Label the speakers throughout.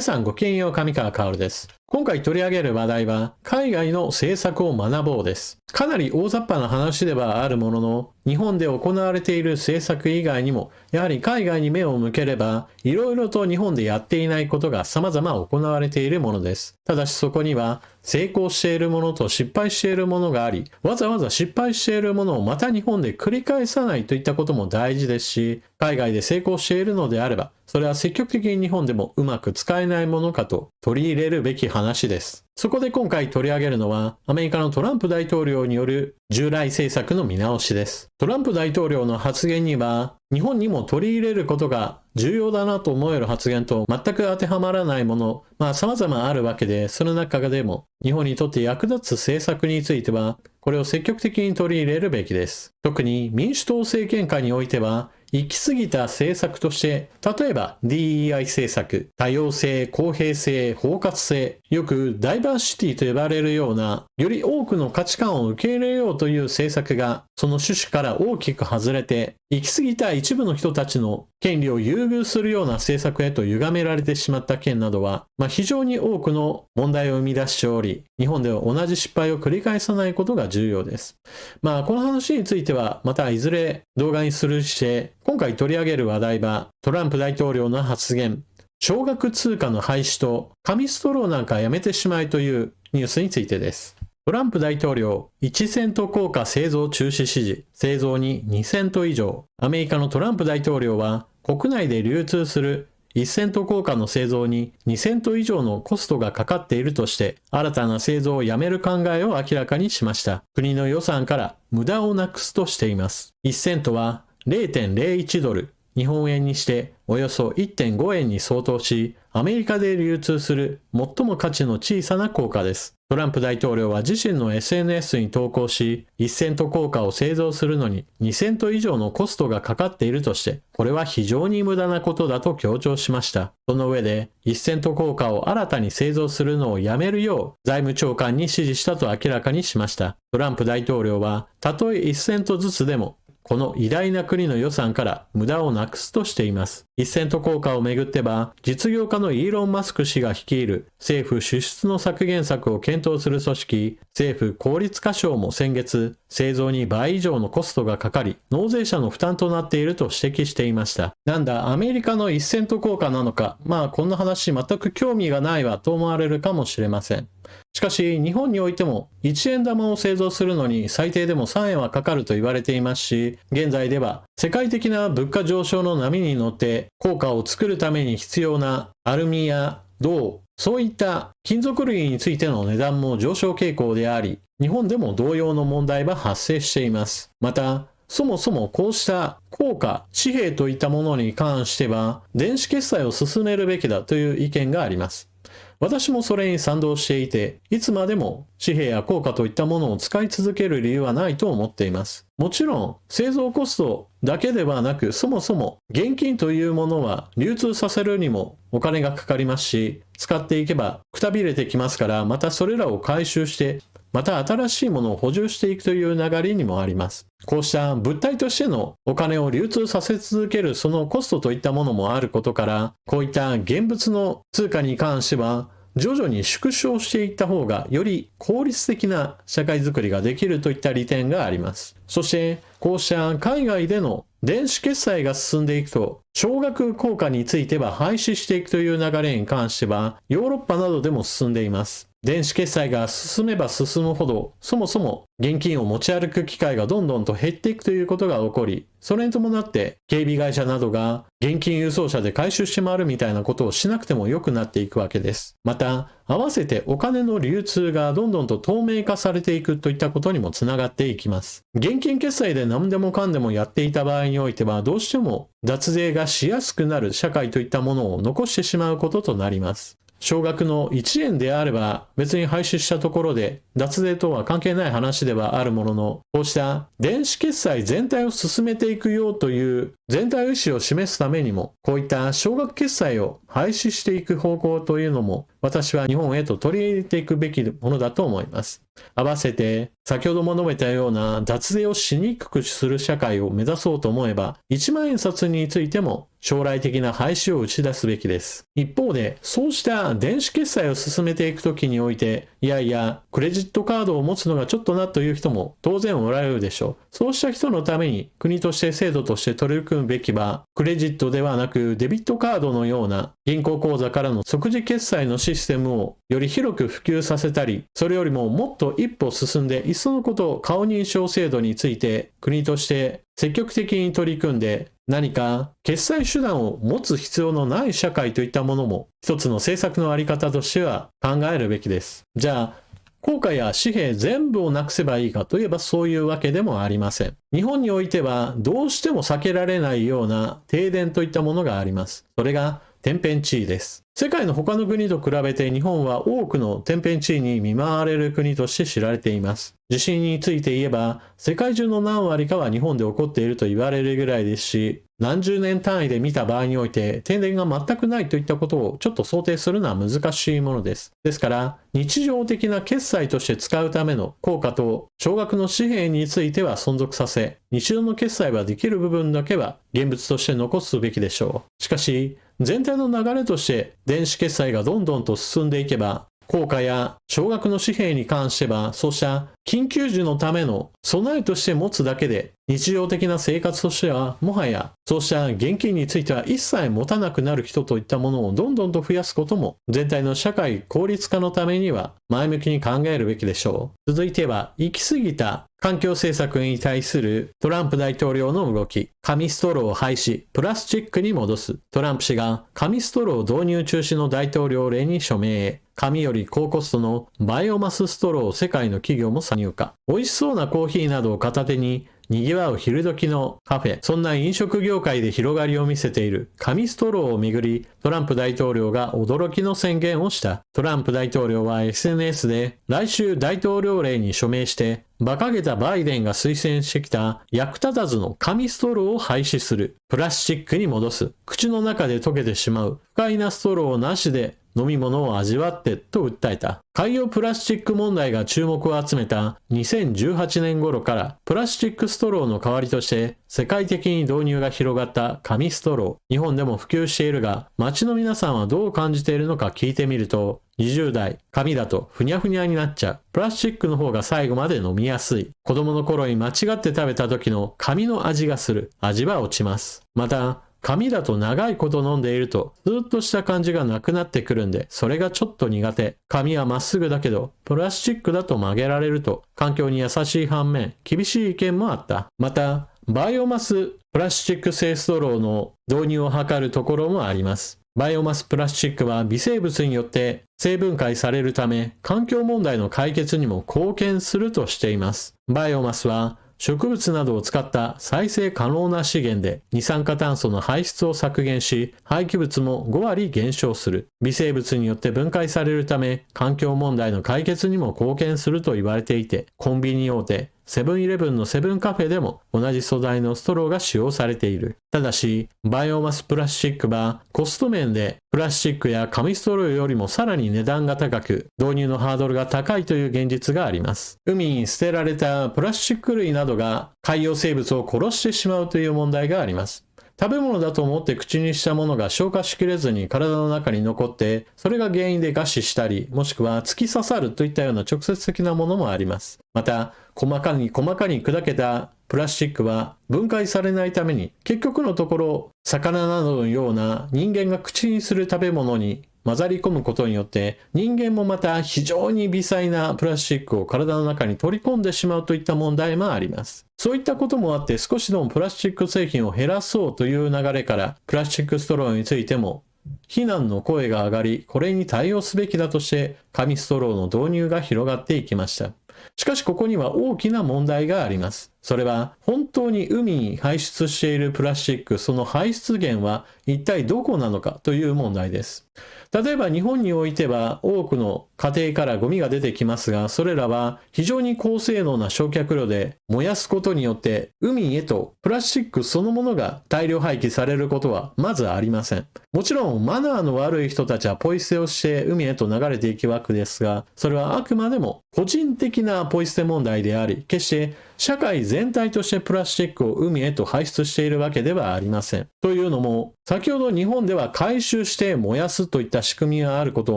Speaker 1: 皆さんごきげんよう、上川薫です。今回取り上げる話題は、海外の政策を学ぼうです。かなり大雑把な話ではあるものの、日本で行われている政策以外にも、やはり海外に目を向ければ、いろいろと日本でやっていないことが様々行われているものです。ただしそこには、成功しているものと失敗しているものがあり、わざわざ失敗しているものをまた日本で繰り返さないといったことも大事ですし、海外で成功しているのであれば、それは積極的に日本でもうまく使えないものかと取り入れるべき話です。そこで今回取り上げるのは、アメリカのトランプ大統領による従来政策の見直しです。トランプ大統領の発言には、日本にも取り入れることが重要だなと思える発言と全く当てはまらないもの、様々あるわけで、その中でも日本にとって役立つ政策については、これを積極的に取り入れるべきです。特に民主党政権下においては、行き過ぎた政策として、例えば DEI 政策、多様性、公平性、包括性、よくダイバーシティと呼ばれるような、より多くの価値観を受け入れようという政策が、その趣旨から大きく外れて、行き過ぎた一部の人たちの権利を優遇するような政策へと歪められてしまった件などは、非常に多くの問題を生み出しており、日本では同じ失敗を繰り返さないことが重要です。この話については、またいずれ動画にするして、今回取り上げる話題は、トランプ大統領の発言、少額通貨の廃止と紙ストローなんかやめてしまいというニュースについてです。トランプ大統領、1セント硬貨製造中止指示、製造に2セント以上。アメリカのトランプ大統領は、国内で流通する1セント硬貨の製造に2セント以上のコストがかかっているとして、新たな製造をやめる考えを明らかにしました。国の予算から無駄をなくすとしています。1セントは0.01ドル、日本円にしておよそ 1.5 円に相当し、アメリカで流通する最も価値の小さな硬貨です。トランプ大統領は自身の SNS に投稿し、1セント硬貨を製造するのに2セント以上のコストがかかっているとして、これは非常に無駄なことだと強調しました。その上で、1セント硬貨を新たに製造するのをやめるよう財務長官に指示したと明らかにしました。トランプ大統領は、たとえ1セントずつでも、この偉大な国の予算から無駄をなくすとしています。1セント硬貨をめぐっては、実業家のイーロン・マスク氏が率いる政府支出の削減策を検討する組織、政府効率化省も先月、製造に倍以上のコストがかかり、納税者の負担となっていると指摘していました。なんだ、アメリカの1セント硬貨なのか、こんな話全く興味がないわと思われるかもしれません。しかし、日本においても1円玉を製造するのに最低でも3円はかかると言われていますし、現在では世界的な物価上昇の波に乗って硬貨を作るために必要なアルミや銅、そういった金属類についての値段も上昇傾向であり、日本でも同様の問題は発生しています。また、そもそもこうした硬貨、紙幣といったものに関しては、電子決済を進めるべきだという意見があります。私もそれに賛同していて、いつまでも紙幣や硬貨といったものを使い続ける理由はないと思っています。もちろん、製造コストだけではなく、そもそも現金というものは流通させるにもお金がかかりますし、使っていけばくたびれてきますから、またそれらを回収して、また新しいものを補充していくという流れにもあります。こうした物体としてのお金を流通させ続けるそのコストといったものもあることから、こういった現物の通貨に関しては、徐々に縮小していった方がより効率的な社会づくりができるといった利点があります。そして、こうした海外での電子決済が進んでいくと、少額硬貨については廃止していくという流れに関しては、ヨーロッパなどでも進んでいます。電子決済が進めば進むほど、そもそも現金を持ち歩く機会がどんどんと減っていくということが起こり、それに伴って警備会社などが現金輸送車で回収して回るみたいなことをしなくても良くなっていくわけです。また、合わせてお金の流通がどんどんと透明化されていくといったことにもつながっていきます。現金決済で何でもかんでもやっていた場合においては、どうしても脱税がしやすくなる社会といったものを残してしまうこととなります。少額の1円であれば別に廃止したところで脱税とは関係ない話ではあるものの、こうした電子決済全体を進めていくよという全体意思を示すためにも、こういった少額決済を廃止していく方向というのも私は日本へと取り入れていくべきものだと思います。合わせて、先ほども述べたような脱税をしにくくする社会を目指そうと思えば、1万円札についても将来的な廃止を打ち出すべきです。一方で、そうした電子決済を進めていくときにおいて、いやいや、クレジットカードを持つのがちょっとなという人も当然おられるでしょう。そうした人のために国として制度として取り組むべきは、クレジットではなくデビットカードのような銀行口座からの即時決済のシステムをより広く普及させたり、それよりももっと一歩進んで、いっそのこと顔認証制度について国として積極的に取り組んで、何か決済手段を持つ必要のない社会といったものも一つの政策のあり方としては考えるべきです。じゃあ、硬貨や紙幣全部をなくせばいいかといえばそういうわけでもありません。日本においてはどうしても避けられないような停電といったものがあります。それが天変地異です。世界の他の国と比べて日本は多くの天変地異に見舞われる国として知られています。地震について言えば世界中の何割かは日本で起こっていると言われるぐらいですし、何十年単位で見た場合において停電が全くないといったことをちょっと想定するのは難しいものです。ですから日常的な決済として使うための硬貨と少額の紙幣については存続させ、日常の決済はできる部分だけは現物として残すべきでしょう。しかし全体の流れとして電子決済がどんどんと進んでいけば、硬貨や少額の紙幣に関してはそうした緊急時のための備えとして持つだけで、日常的な生活としてはもはやそうした現金については一切持たなくなる人といったものをどんどんと増やすことも全体の社会効率化のためには前向きに考えるべきでしょう。続いては行き過ぎた環境政策に対するトランプ大統領の動き。紙ストローを廃止、プラスチックに戻す。トランプ氏が紙ストロー導入中止の大統領令に署名へ。紙より高コストのバイオマスストローを世界の企業も参入か。美味しそうなコーヒーなどを片手に賑わう昼時のカフェ。そんな飲食業界で広がりを見せている紙ストローをめぐり、トランプ大統領が驚きの宣言をした。トランプ大統領は SNS で来週大統領令に署名して馬鹿げたバイデンが推薦してきた役立たずの紙ストローを廃止する。プラスチックに戻す。口の中で溶けてしまう不快なストローなしで飲み物を味わってと訴えた。海洋プラスチック問題が注目を集めた2018年頃からプラスチックストローの代わりとして世界的に導入が広がった紙ストロー。日本でも普及しているが、街の皆さんはどう感じているのか聞いてみると、20代、紙だとふにゃふにゃになっちゃう。プラスチックの方が最後まで飲みやすい。子供の頃に間違って食べた時の紙の味がする。味は落ちます。また、紙だと長いこと飲んでいるとずっとした感じがなくなってくるんで、それがちょっと苦手。紙はまっすぐだけどプラスチックだと曲げられると環境に優しい反面厳しい意見もあった。またバイオマスプラスチック製ストローの導入を図るところもあります。バイオマスプラスチックは微生物によって生分解されるため環境問題の解決にも貢献するとしています。バイオマスは植物などを使った再生可能な資源で二酸化炭素の排出を削減し、廃棄物も5割減少する。微生物によって分解されるため、環境問題の解決にも貢献すると言われていて、コンビニ大手、セブンイレブンのセブンカフェでも同じ素材のストローが使用されている。ただし、バイオマスプラスチックはコスト面でプラスチックや紙ストローよりもさらに値段が高く、導入のハードルが高いという現実があります。海に捨てられたプラスチック類などが海洋生物を殺してしまうという問題があります。食べ物だと思って口にしたものが消化しきれずに体の中に残って、それが原因で餓死したり、もしくは突き刺さるといったような直接的なものもあります。また、細かに砕けたプラスチックは分解されないために、結局のところ、魚などのような人間が口にする食べ物に混ざり込むことによって、人間もまた非常に微細なプラスチックを体の中に取り込んでしまうといった問題もあります。そういったこともあって、少しでもプラスチック製品を減らそうという流れから、プラスチックストローについても非難の声が上がり、これに対応すべきだとして紙ストローの導入が広がっていきました。しかしここには大きな問題があります。それは本当に海に排出しているプラスチック、その排出源は一体どこなのかという問題です。例えば日本においては多くの家庭からゴミが出てきますが、それらは非常に高性能な焼却炉で燃やすことによって海へとプラスチックそのものが大量廃棄されることはまずありません。もちろんマナーの悪い人たちはポイ捨てをして海へと流れていくわけですが、それはあくまでも個人的なポイ捨て問題であり、決して社会全体としてプラスチックを海へと排出しているわけではありません。というのも、先ほど日本では回収して燃やすといった仕組みがあること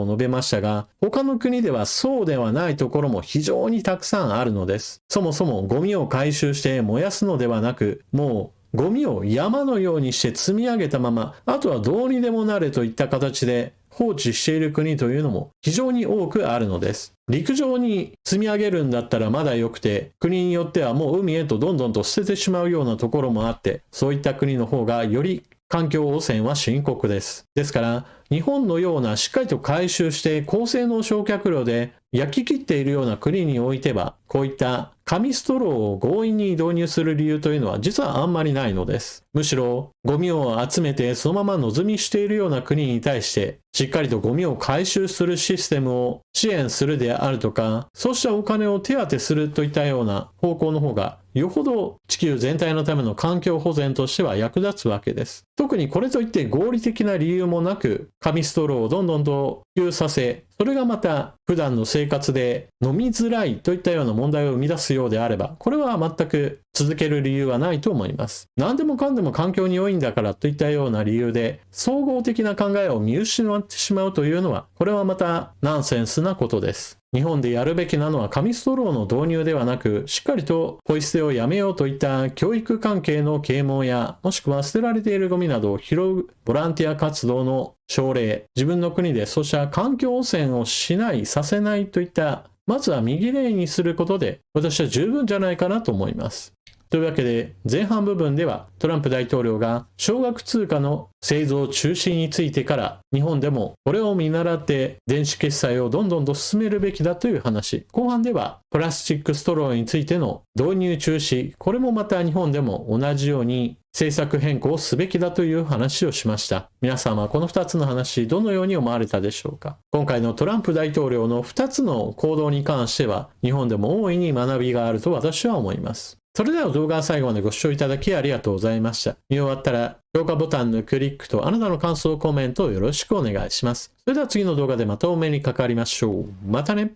Speaker 1: を述べましたが、他の国ではそうではないところも非常にたくさんあるのです。そもそもゴミを回収して燃やすのではなく、もうゴミを山のようにして積み上げたまま、あとはどうにでもなれといった形で放置している国というのも非常に多くあるのです。陸上に積み上げるんだったらまだ良くて、国によってはもう海へとどんどんと捨ててしまうようなところもあって、そういった国の方がより環境汚染は深刻です。ですから、日本のようなしっかりと回収して高性能焼却炉で焼き切っているような国においては、こういった紙ストローを強引に導入する理由というのは実はあんまりないのです。むしろ、ゴミを集めてそのまま望みしているような国に対して、しっかりとゴミを回収するシステムを支援するであるとか、そうしたお金を手当てするといったような方向の方が、よほど地球全体のための環境保全としては役立つわけです。特にこれといって合理的な理由もなく、紙ストローをどんどんと普及させ、それがまた普段の生活で飲みづらいといったような問題を生み出すようであれば、これは全く続ける理由はないと思います。何でもかんでも環境に良いんだからといったような理由で、総合的な考えを見失ってしまうというのは、これはまたナンセンスなことです。日本でやるべきなのは紙ストローの導入ではなく、しっかりとポイ捨てをやめようといった教育関係の啓蒙や、もしくは捨てられているゴミなどを拾うボランティア活動の奨励、自分の国でそうした環境汚染をしない、させないといった、まずは右例にすることで、私は十分じゃないかなと思います。というわけで、前半部分ではトランプ大統領が少額通貨の製造中止についてから、日本でもこれを見習って電子決済をどんどんと進めるべきだという話。後半ではプラスチックストローについての導入中止、これもまた日本でも同じように政策変更をすべきだという話をしました。皆さんはこの2つの話、どのように思われたでしょうか。今回のトランプ大統領の2つの行動に関しては、日本でも大いに学びがあると私は思います。それでは動画は最後までご視聴いただきありがとうございました。見終わったら評価ボタンのクリックとあなたの感想コメントをよろしくお願いします。それでは次の動画でまたお目にかかりましょう。またね。